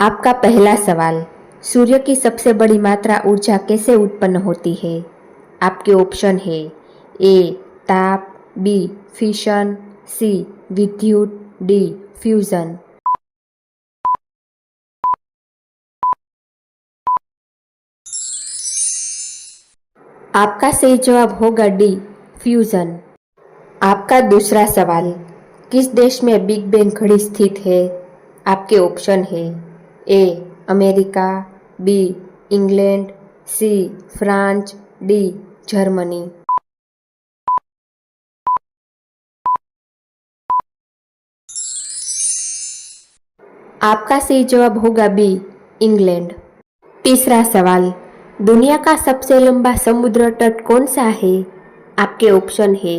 आपका पहला सवाल, सूर्य की सबसे बड़ी मात्रा ऊर्जा कैसे उत्पन्न होती है? आपके ऑप्शन है ए ताप, बी फिशन, सी विद्युत, डी फ्यूजन। आपका सही जवाब होगा डी फ्यूजन। आपका दूसरा सवाल, किस देश में बिग बैंग घड़ी स्थित है? आपके ऑप्शन है A America, B England, C France, D Germany. आपका सही जवाब होगा बी इंग्लैंड। तीसरा सवाल, दुनिया का सबसे लंबा समुद्र तट कौन सा है? आपके ऑप्शन है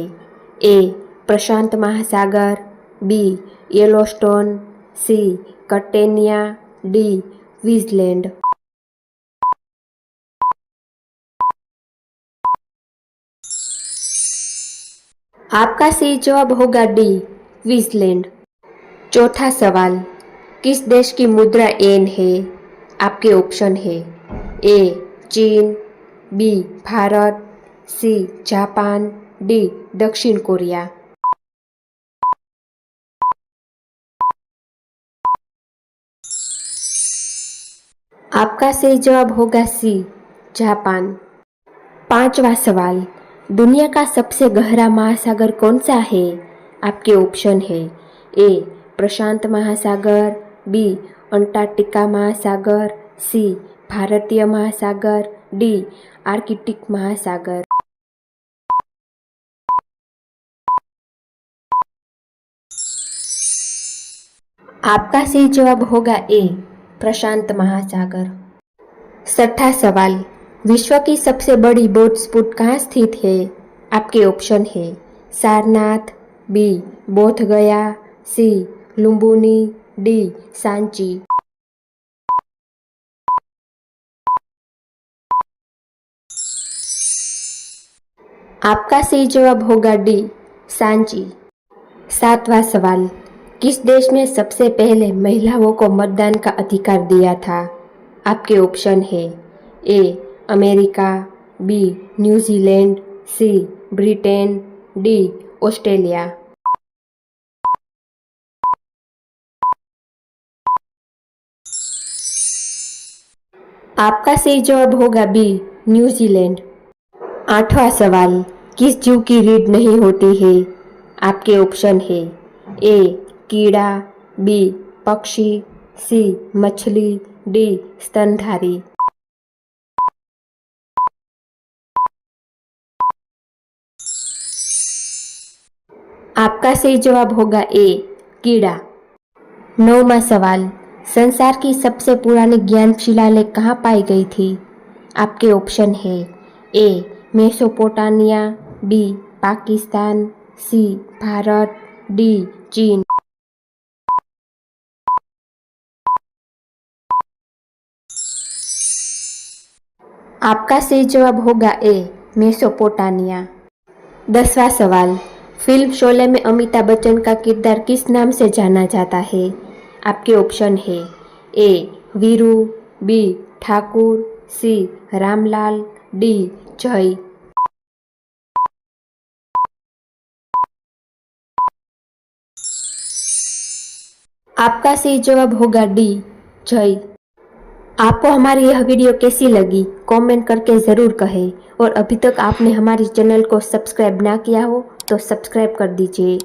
ए प्रशांत महासागर, बी येलोस्टोन, सी कटेनिया, डी क्वींसलैंड। आपका सही जवाब होगा डी क्वींसलैंड। चौथा सवाल, किस देश की मुद्रा येन है? आपके ऑप्शन है ए चीन, B Bharat, C Japan, D दक्षिण कोरिया। आपका सही जवाब होगा सी जापान। पांचवा सवाल, दुनिया का सबसे गहरा महासागर कौन सा है? आपके ऑप्शन है ए प्रशांत महासागर, बी अंटार्कटिका महासागर, सी भारतीय महासागर, डी आर्कटिक महासागर। आपका सही जवाब होगा ए प्रशांत महासागर। छठा सवाल, विश्व की सबसे बड़ी बोट स्पूट कहाँ स्थित है? आपके ऑप्शन है सारनाथ, बी बोध गया, सी लुम्बिनी, डी सांची। आपका सही जवाब होगा डी सांची। सातवां सवाल, किस देश ने सबसे पहले महिलाओं को मतदान का अधिकार दिया था? आपके ऑप्शन है A America, B New Zealand, C Britain, D Australia. आपका सही जवाब होगा बी न्यूजीलैंड। आठवां सवाल, किस जीव की रीढ़ नहीं होती है? आपके ऑप्शन है ए कीड़ा, बी पक्षी, सी मछली, डी स्तनधारी। आपका सही जवाब होगा ए कीड़ा। नौवां सवाल, संसार की सबसे पुरानी ज्ञान शिलालेख कहाँ पाई गई थी? आपके ऑप्शन है ए मेसोपोटामिया, बी पाकिस्तान, सी भारत, डी चीन। आपका सही जवाब होगा ए मेसोपोटामिया। 10वां सवाल, फिल्म शोले में अमिताभ बच्चन का किरदार किस नाम से जाना जाता है? आपके ऑप्शन है ए वीरू, बी ठाकुर, सी रामलाल, डी जय। आपका सही जवाब होगा डी जय। आपको हमारी यह वीडियो कैसी लगी कमेंट करके ज़रूर कहें, और अभी तक आपने हमारी चैनल को सब्सक्राइब ना किया हो तो सब्सक्राइब कर दीजिए।